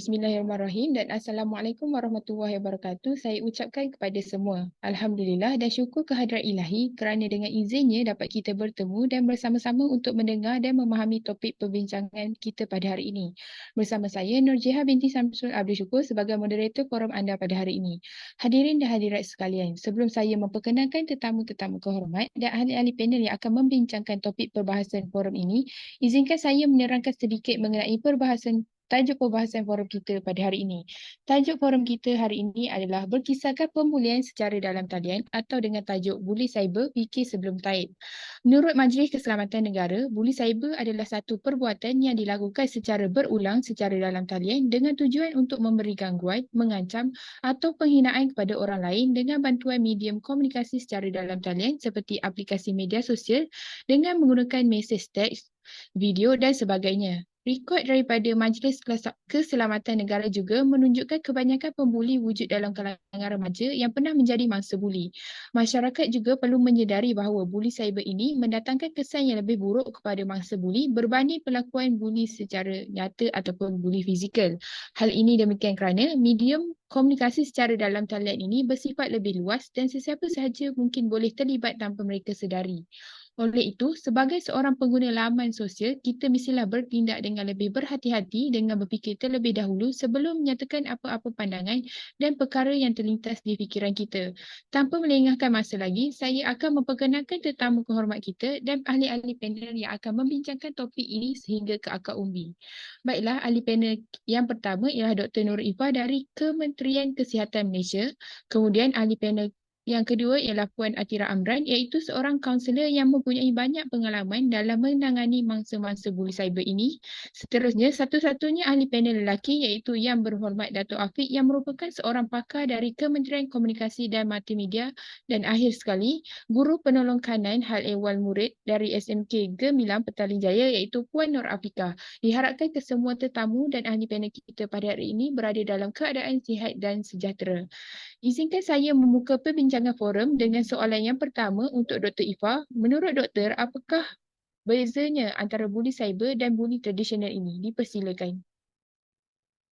Bismillahirrahmanirrahim dan Assalamualaikum warahmatullahi wabarakatuh. Saya ucapkan kepada semua. Alhamdulillah dan syukur kehadrat ilahi kerana dengan izinnya dapat kita bertemu dan bersama-sama untuk mendengar dan memahami topik perbincangan kita pada hari ini. Bersama saya Nurjiha binti Samsul Abdul Syukur sebagai moderator forum anda pada hari ini. Hadirin dan hadirat sekalian, sebelum saya memperkenalkan tetamu-tetamu kehormat dan ahli-ahli panel yang akan membincangkan topik perbahasan forum ini, izinkan saya menerangkan sedikit mengenai tajuk perbahasan forum kita pada hari ini. Tajuk forum kita hari ini adalah berkisarkan pembulian secara dalam talian atau dengan tajuk Buli Cyber Fikir Sebelum Taib. Menurut Majlis Keselamatan Negara, buli cyber adalah satu perbuatan yang dilakukan secara berulang secara dalam talian dengan tujuan untuk memberi gangguan, mengancam atau penghinaan kepada orang lain dengan bantuan medium komunikasi secara dalam talian seperti aplikasi media sosial dengan menggunakan mesej teks, video dan sebagainya. Rekod daripada Majlis Keselamatan Negara juga menunjukkan kebanyakan pembuli wujud dalam kalangan remaja yang pernah menjadi mangsa buli. Masyarakat juga perlu menyedari bahawa buli cyber ini mendatangkan kesan yang lebih buruk kepada mangsa buli berbanding perlakuan buli secara nyata ataupun buli fizikal. Hal ini demikian kerana medium komunikasi secara dalam talian ini bersifat lebih luas dan sesiapa sahaja mungkin boleh terlibat tanpa mereka sedari. Oleh itu, sebagai seorang pengguna laman sosial, kita mestilah bertindak dengan lebih berhati-hati dengan berfikir terlebih dahulu sebelum menyatakan apa-apa pandangan dan perkara yang terlintas di fikiran kita. Tanpa melengahkan masa lagi, saya akan memperkenalkan tetamu kehormat kita dan ahli-ahli panel yang akan membincangkan topik ini sehingga ke akar umbi. Baiklah, ahli panel yang pertama ialah Dr. Nur Ifah dari Kementerian Kesihatan Malaysia. Kemudian ahli panel yang kedua ialah Puan Atira Amran, iaitu seorang kaunselor yang mempunyai banyak pengalaman dalam menangani mangsa-mangsa buli cyber ini. Seterusnya, satu-satunya ahli panel lelaki iaitu Yang Berhormat Dato' Afiq yang merupakan seorang pakar dari Kementerian Komunikasi dan Multimedia. Dan akhir sekali, Guru Penolong Kanan Hal Ehwal Murid dari SMK Gemilang Petaling Jaya iaitu Puan Nur Afika. Diharapkan kesemua tetamu dan ahli panel kita pada hari ini berada dalam keadaan sihat dan sejahtera. Izinkan saya membuka perbincangan forum dengan soalan yang pertama untuk Dr. Ifah. Menurut doktor, apakah bezanya antara buli cyber dan buli tradisional ini? Dipersilakan.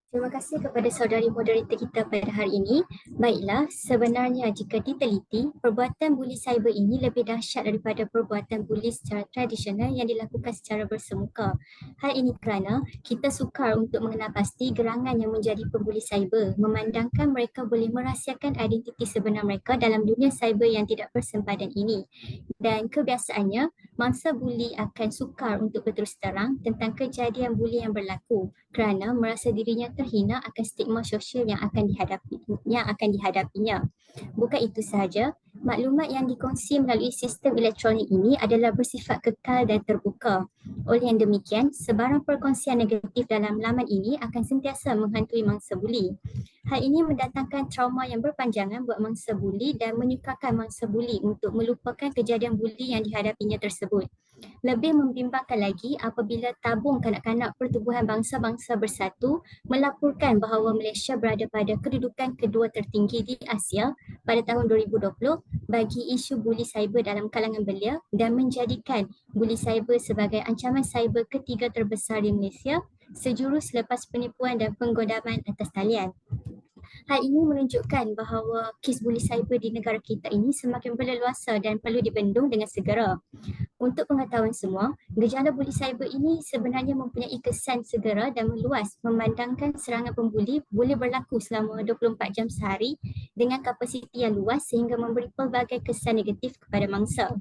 Terima kasih kepada saudari moderator kita pada hari ini. Baiklah, sebenarnya jika diteliti, perbuatan buli cyber ini lebih dahsyat daripada perbuatan buli secara tradisional yang dilakukan secara bersemuka. Hal ini kerana kita sukar untuk mengenal pasti gerangan yang menjadi pembuli cyber, memandangkan mereka boleh merahsiakan identiti sebenar mereka dalam dunia cyber yang tidak bersempadan ini. Dan kebiasaannya, mangsa buli akan sukar untuk berterus terang tentang kejadian buli yang berlaku kerana merasa dirinya terhina akan stigma sosial yang akan dihadapinya. Bukan itu sahaja, maklumat yang dikongsi melalui sistem elektronik ini adalah bersifat kekal dan terbuka. Oleh yang demikian, sebarang perkongsian negatif dalam laman ini akan sentiasa menghantui mangsa buli. Hal ini mendatangkan trauma yang berpanjangan buat mangsa buli dan menyukarkan mangsa buli untuk melupakan kejadian buli yang dihadapinya tersebut. Lebih membimbangkan lagi apabila tabung kanak-kanak Pertubuhan Bangsa-Bangsa Bersatu melaporkan bahawa Malaysia berada pada kedudukan kedua tertinggi di Asia pada tahun 2020 bagi isu buli cyber dalam kalangan belia dan menjadikan buli cyber sebagai ancaman cyber ketiga terbesar di Malaysia sejurus selepas penipuan dan penggodaman atas talian. Hal ini menunjukkan bahawa kes buli cyber di negara kita ini semakin berleluasa dan perlu dibendung dengan segera. Untuk pengetahuan semua, gejala buli cyber ini sebenarnya mempunyai kesan segera dan meluas memandangkan serangan pembuli boleh berlaku selama 24 jam sehari dengan kapasiti yang luas sehingga memberi pelbagai kesan negatif kepada mangsa.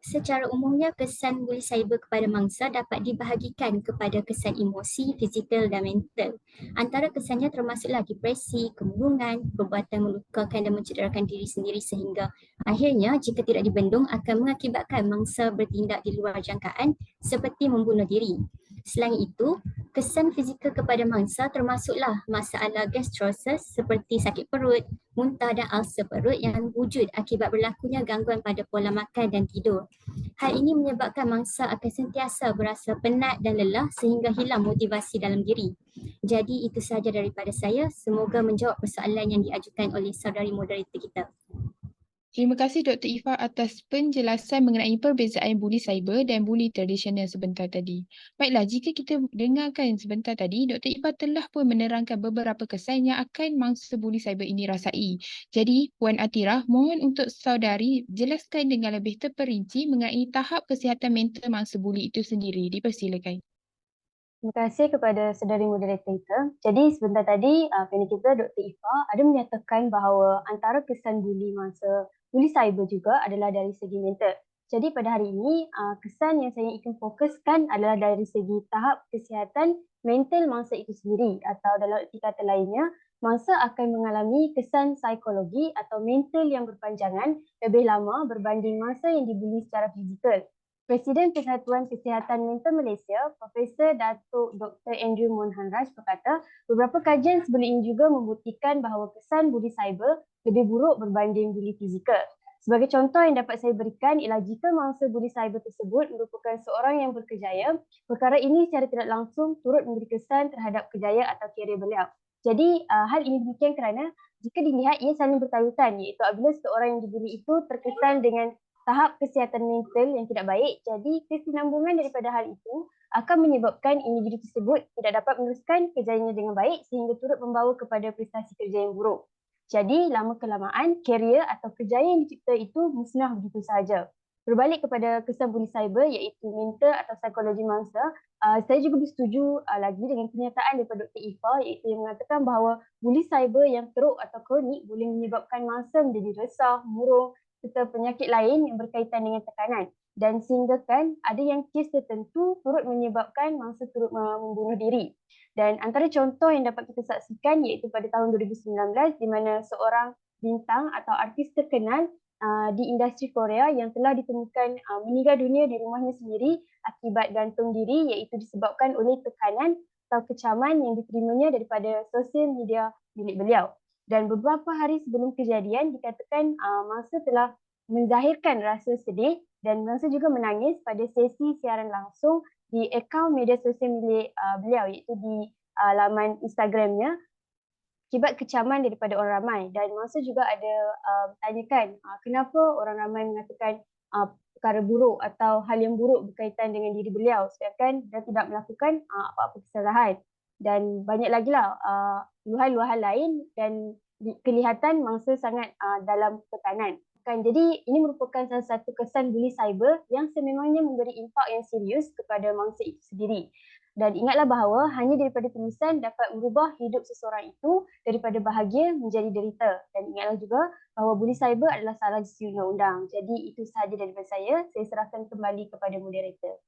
Secara umumnya, kesan buli cyber kepada mangsa dapat dibahagikan kepada kesan emosi, fizikal dan mental. Antara kesannya termasuklah depresi, kemurungan, perbuatan melukakan dan mencederakan diri sendiri sehingga akhirnya jika tidak dibendung akan mengakibatkan mangsa bertindak di luar jangkaan seperti membunuh diri. Selain itu, kesan fizikal kepada mangsa termasuklah masalah gastrosis seperti sakit perut, muntah dan ulcer perut yang wujud akibat berlakunya gangguan pada pola makan dan tidur. Hal ini menyebabkan mangsa akan sentiasa berasa penat dan lelah sehingga hilang motivasi dalam diri. Jadi itu sahaja daripada saya. Semoga menjawab persoalan yang diajukan oleh saudari moderator kita. Terima kasih Dr. Ifah atas penjelasan mengenai perbezaan buli cyber dan buli tradisional sebentar tadi. Baiklah, jika kita dengarkan sebentar tadi, Dr. Ifah telah pun menerangkan beberapa kesan yang akan mangsa buli cyber ini rasai. Jadi, Puan Atirah, mohon untuk saudari jelaskan dengan lebih terperinci mengenai tahap kesihatan mental mangsa buli itu sendiri. Dipersilakan. Terima kasih kepada saudari moderator kita. Jadi sebentar tadi panel kita Dr. Ifah ada menyatakan bahawa antara kesan buli masa buli cyber juga adalah dari segi mental. Jadi pada hari ini kesan yang saya ingin fokuskan adalah dari segi tahap kesihatan mental mangsa itu sendiri, atau dalam erti kata lainnya, mangsa akan mengalami kesan psikologi atau mental yang berpanjangan lebih lama berbanding masa yang dibuli secara fizikal. Presiden Persatuan Kesihatan Mental Malaysia, Profesor Datuk Dr. Andrew Monhanraj berkata, beberapa kajian sebelum ini juga membuktikan bahawa kesan buli cyber lebih buruk berbanding buli fizikal. Sebagai contoh yang dapat saya berikan ialah jika mangsa buli cyber tersebut merupakan seorang yang berkejaya, perkara ini secara tidak langsung turut memberi kesan terhadap kejayaan atau karier beliau. Jadi hal ini demikian kerana jika dilihat ia saling bertautan, iaitu apabila seorang yang dibuli itu terkesan dengan tahap kesihatan mental yang tidak baik, jadi kesinambungan daripada hal itu akan menyebabkan individu tersebut tidak dapat meneruskan kerjanya dengan baik sehingga turut membawa kepada prestasi kerja yang buruk. Jadi lama kelamaan karier atau kerjaya yang dicipta itu musnah begitu sahaja. Berbalik kepada kesan buli cyber iaitu mental atau psikologi mangsa, saya juga bersetuju lagi dengan kenyataan daripada Dr. Ifah iaitu yang mengatakan bahawa buli cyber yang teruk atau kronik boleh menyebabkan mangsa menjadi resah, murung serta penyakit lain yang berkaitan dengan tekanan, dan sehingga kan ada yang kes tertentu turut menyebabkan mangsa turut membunuh diri. Dan antara contoh yang dapat kita saksikan iaitu pada tahun 2019 di mana seorang bintang atau artis terkenal di industri Korea yang telah ditemukan meninggal dunia di rumahnya sendiri akibat gantung diri, iaitu disebabkan oleh tekanan atau kecaman yang diterimanya daripada sosial media milik beliau. Dan beberapa hari sebelum kejadian dikatakan mangsa telah menzahirkan rasa sedih dan mangsa juga menangis pada sesi siaran langsung di akaun media sosial milik beliau, iaitu di laman Instagramnya, akibat kecaman daripada orang ramai. Dan mangsa juga ada tanyakan kenapa orang ramai mengatakan perkara buruk atau hal yang buruk berkaitan dengan diri beliau sedangkan dia tidak melakukan apa-apa kesalahan. Dan banyak lagi lah luahan-luahan lain dan kelihatan mangsa sangat dalam tekanan. Jadi ini merupakan salah satu kesan buli cyber yang sememangnya memberi impak yang serius kepada mangsa itu sendiri. Dan ingatlah bahawa hanya daripada tulisan dapat merubah hidup seseorang itu daripada bahagia menjadi derita. Dan ingatlah juga bahawa buli cyber adalah salah sisi undang-undang. Jadi itu sahaja daripada saya serahkan kembali kepada moderator.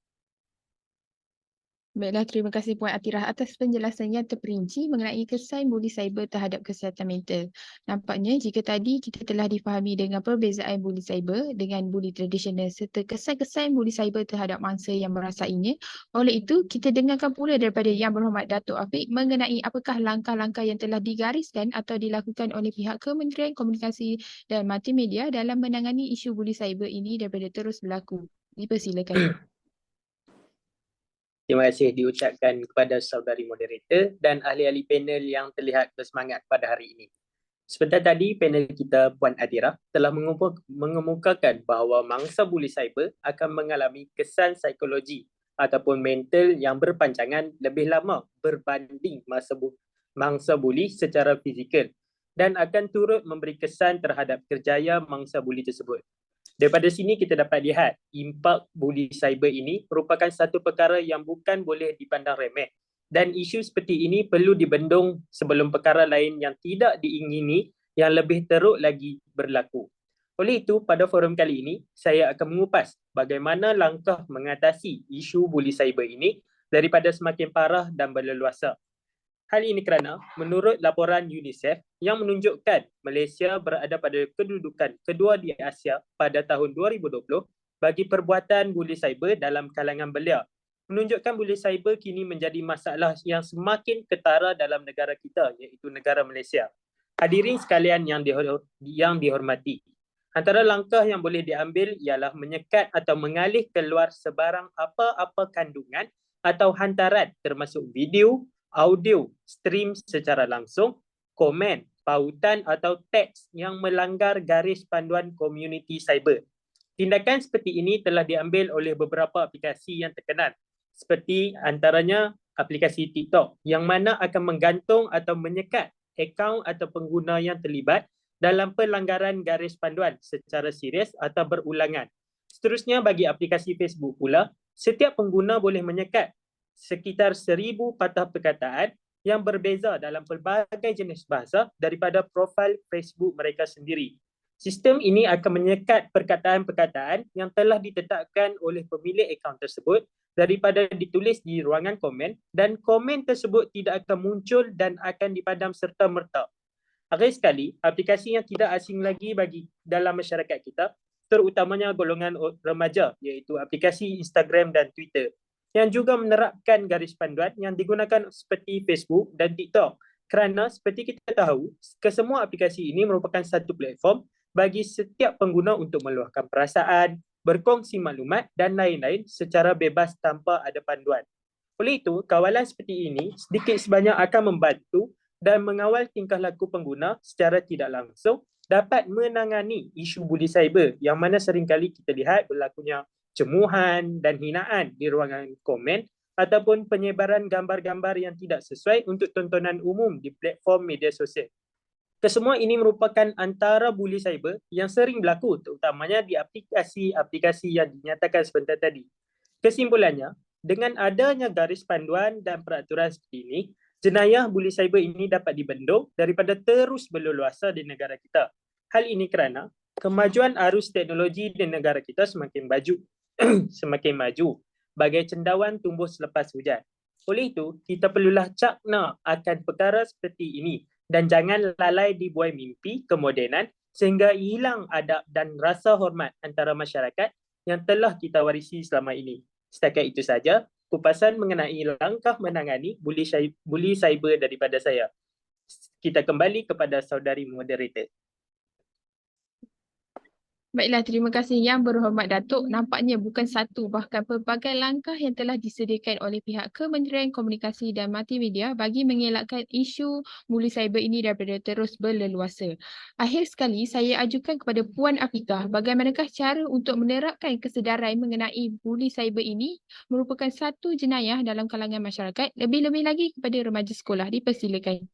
Baiklah, terima kasih Puan Atirah atas penjelasan yang terperinci mengenai kesan buli cyber terhadap kesihatan mental. Nampaknya jika tadi kita telah difahami dengan perbezaan buli cyber dengan buli tradisional serta kesan-kesan buli cyber terhadap mangsa yang merasainya. Oleh itu, kita dengarkan pula daripada Yang Berhormat Datuk Afiq mengenai apakah langkah-langkah yang telah digariskan atau dilakukan oleh pihak Kementerian Komunikasi dan Multimedia dalam menangani isu buli cyber ini daripada terus berlaku. Dipersilakan. Terima kasih diucapkan kepada saudari moderator dan ahli-ahli panel yang terlihat bersemangat pada hari ini. Sebentar tadi panel kita Puan Atirah telah mengemukakan bahawa mangsa buli cyber akan mengalami kesan psikologi ataupun mental yang berpanjangan lebih lama berbanding mangsa buli secara fizikal dan akan turut memberi kesan terhadap kerjaya mangsa buli tersebut. Daripada sini kita dapat lihat impak buli cyber ini merupakan satu perkara yang bukan boleh dipandang remeh dan isu seperti ini perlu dibendung sebelum perkara lain yang tidak diingini yang lebih teruk lagi berlaku. Oleh itu, pada forum kali ini, saya akan mengupas bagaimana langkah mengatasi isu buli cyber ini daripada semakin parah dan berleluasa. Hal ini kerana menurut laporan UNICEF yang menunjukkan Malaysia berada pada kedudukan kedua di Asia pada tahun 2020 bagi perbuatan buli cyber dalam kalangan belia, menunjukkan buli cyber kini menjadi masalah yang semakin ketara dalam negara kita, iaitu negara Malaysia. Hadirin sekalian yang dihormati, antara langkah yang boleh diambil ialah menyekat atau mengalih keluar sebarang apa-apa kandungan atau hantaran termasuk video, audio, stream secara langsung, komen, pautan atau teks yang melanggar garis panduan komuniti cyber. Tindakan seperti ini telah diambil oleh beberapa aplikasi yang terkenal, seperti antaranya aplikasi TikTok yang mana akan menggantung atau menyekat akaun atau pengguna yang terlibat dalam pelanggaran garis panduan secara serius atau berulangan. Seterusnya, bagi aplikasi Facebook pula, setiap pengguna boleh menyekat sekitar 1,000 patah perkataan yang berbeza dalam pelbagai jenis bahasa daripada profil Facebook mereka sendiri. Sistem ini akan menyekat perkataan-perkataan yang telah ditetapkan oleh pemilik akaun tersebut daripada ditulis di ruangan komen, dan komen tersebut tidak akan muncul dan akan dipadam serta-merta. Akhir sekali, aplikasi yang tidak asing lagi bagi dalam masyarakat kita, terutamanya golongan remaja, iaitu aplikasi Instagram dan Twitter, yang juga menerapkan garis panduan yang digunakan seperti Facebook dan TikTok. Kerana seperti kita tahu, kesemua aplikasi ini merupakan satu platform bagi setiap pengguna untuk meluahkan perasaan, berkongsi maklumat dan lain-lain secara bebas tanpa ada panduan. Oleh itu, kawalan seperti ini sedikit sebanyak akan membantu dan mengawal tingkah laku pengguna secara tidak langsung dapat menangani isu buli cyber yang mana seringkali kita lihat berlakunya cemuhan dan hinaan di ruangan komen ataupun penyebaran gambar-gambar yang tidak sesuai untuk tontonan umum di platform media sosial. Kesemua ini merupakan antara buli cyber yang sering berlaku, terutamanya di aplikasi-aplikasi yang dinyatakan sebentar tadi. Kesimpulannya, dengan adanya garis panduan dan peraturan seperti ini, jenayah buli cyber ini dapat dibendung daripada terus berleluasa di negara kita. Hal ini kerana kemajuan arus teknologi di negara kita semakin maju, bagai cendawan tumbuh selepas hujan. Oleh itu, kita perlulah cakna akan perkara seperti ini dan jangan lalai dibuai mimpi kemodenan sehingga hilang adab dan rasa hormat antara masyarakat yang telah kita warisi selama ini. Setakat itu saja kupasan mengenai langkah menangani buli cyber daripada saya. Kita kembali kepada saudari moderator. Baiklah, terima kasih Yang Berhormat Datuk. Nampaknya bukan satu, bahkan pelbagai langkah yang telah disediakan oleh pihak Kementerian Komunikasi dan Multimedia bagi mengelakkan isu buli cyber ini daripada terus berleluasa. Akhir sekali, saya ajukan kepada Puan Afiqah, bagaimanakah cara untuk menerapkan kesedaran mengenai buli cyber ini merupakan satu jenayah dalam kalangan masyarakat, lebih-lebih lagi kepada remaja sekolah. Dipersilakan.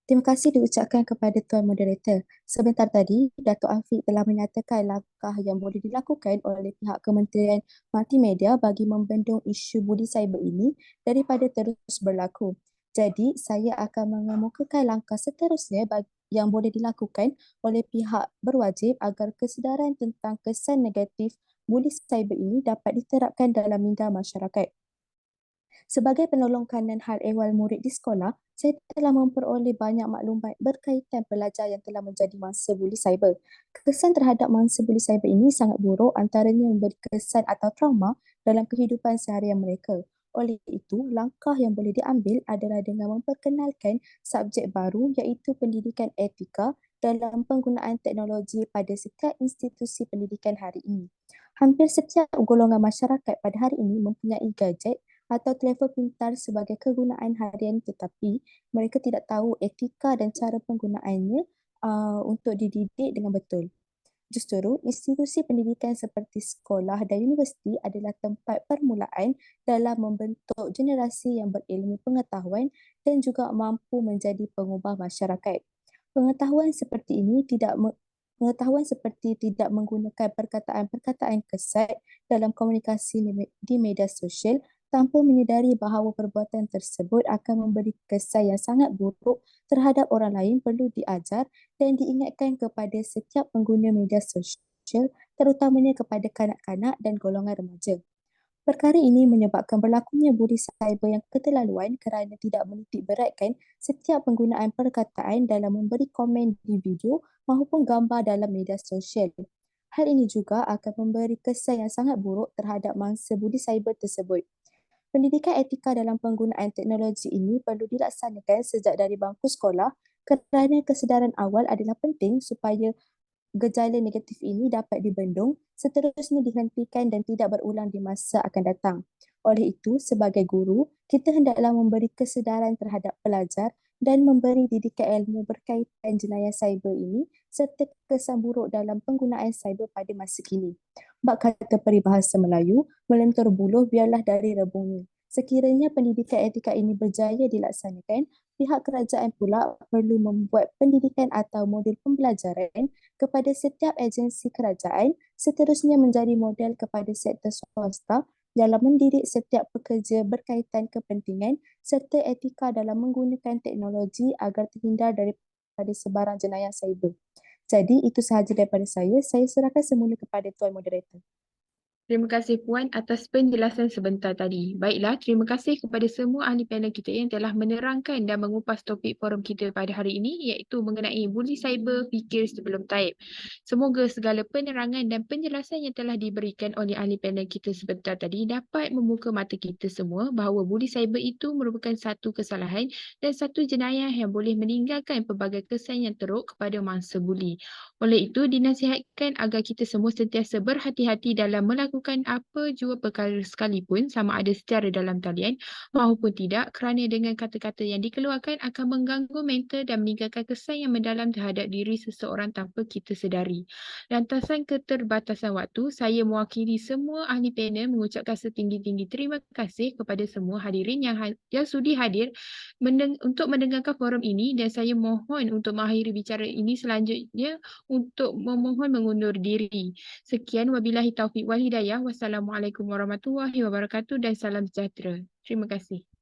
Terima kasih diucapkan kepada Tuan Moderator. Sebentar tadi, Datuk Afiq telah menyatakan langkah yang boleh dilakukan oleh pihak Kementerian Multimedia bagi membendung isu buli cyber ini daripada terus berlaku. Jadi, saya akan mengemukakan langkah seterusnya yang boleh dilakukan oleh pihak berwajib agar kesedaran tentang kesan negatif buli cyber ini dapat diterapkan dalam minda masyarakat. Sebagai penolong kanan hal ehwal murid di sekolah, saya telah memperoleh banyak maklumat berkaitan pelajar yang telah menjadi mangsa buli cyber. Kesan terhadap mangsa buli cyber ini sangat buruk, antaranya memberi kesan atau trauma dalam kehidupan seharian mereka. Oleh itu, langkah yang boleh diambil adalah dengan memperkenalkan subjek baru iaitu pendidikan etika dalam penggunaan teknologi pada setiap institusi pendidikan hari ini. Hampir setiap golongan masyarakat pada hari ini mempunyai gadget atau telefon pintar sebagai kegunaan harian, tetapi mereka tidak tahu etika dan cara penggunaannya untuk dididik dengan betul. Justru, institusi pendidikan seperti sekolah dan universiti adalah tempat permulaan dalam membentuk generasi yang berilmu pengetahuan dan juga mampu menjadi pengubah masyarakat. Pengetahuan seperti tidak menggunakan perkataan-perkataan kesat dalam komunikasi di media sosial tanpa menyedari bahawa perbuatan tersebut akan memberi kesan yang sangat buruk terhadap orang lain perlu diajar dan diingatkan kepada setiap pengguna media sosial, terutamanya kepada kanak-kanak dan golongan remaja. Perkara ini menyebabkan berlakunya buli cyber yang keterlaluan kerana tidak menitik beratkan setiap penggunaan perkataan dalam memberi komen di video maupun gambar dalam media sosial. Hal ini juga akan memberi kesan yang sangat buruk terhadap mangsa buli cyber tersebut. Pendidikan etika dalam penggunaan teknologi ini perlu dilaksanakan sejak dari bangku sekolah kerana kesedaran awal adalah penting supaya gejala negatif ini dapat dibendung, seterusnya dihentikan dan tidak berulang di masa akan datang. Oleh itu, sebagai guru, kita hendaklah memberi kesedaran terhadap pelajar dan memberi didikan ilmu berkaitan jenayah cyber ini serta kesan buruk dalam penggunaan cyber pada masa kini. Bak kata peribahasa Melayu, melentur buluh biarlah dari rebungnya. Sekiranya pendidikan etika ini berjaya dilaksanakan, pihak kerajaan pula perlu membuat pendidikan atau modul pembelajaran kepada setiap agensi kerajaan, seterusnya menjadi model kepada sektor swasta dalam mendidik setiap pekerja berkaitan kepentingan serta etika dalam menggunakan teknologi agar terhindar daripada sebarang jenayah cyber. Jadi itu sahaja daripada saya. Saya serahkan semula kepada Tuan Moderator. Terima kasih Puan atas penjelasan sebentar tadi. Baiklah, terima kasih kepada semua ahli panel kita yang telah menerangkan dan mengupas topik forum kita pada hari ini iaitu mengenai buli cyber, fikir sebelum taip. Semoga segala penerangan dan penjelasan yang telah diberikan oleh ahli panel kita sebentar tadi dapat membuka mata kita semua bahawa buli cyber itu merupakan satu kesalahan dan satu jenayah yang boleh meninggalkan pelbagai kesan yang teruk kepada mangsa buli. Oleh itu, dinasihatkan agar kita semua sentiasa berhati-hati dalam melakukan apa jua perkara sekalipun sama ada secara dalam talian maupun tidak kerana dengan kata-kata yang dikeluarkan akan mengganggu mental dan meninggalkan kesan yang mendalam terhadap diri seseorang tanpa kita sedari. Lantasan keterbatasan waktu, saya mewakili semua ahli panel mengucapkan setinggi-tinggi terima kasih kepada semua hadirin yang sudi hadir untuk mendengarkan forum ini dan saya mohon untuk mengakhiri bicara ini selanjutnya untuk memohon mengundur diri. Sekian, wabillahi taufiq wal hidayah. Wassalamualaikum warahmatullahi wabarakatuh dan salam sejahtera. Terima kasih.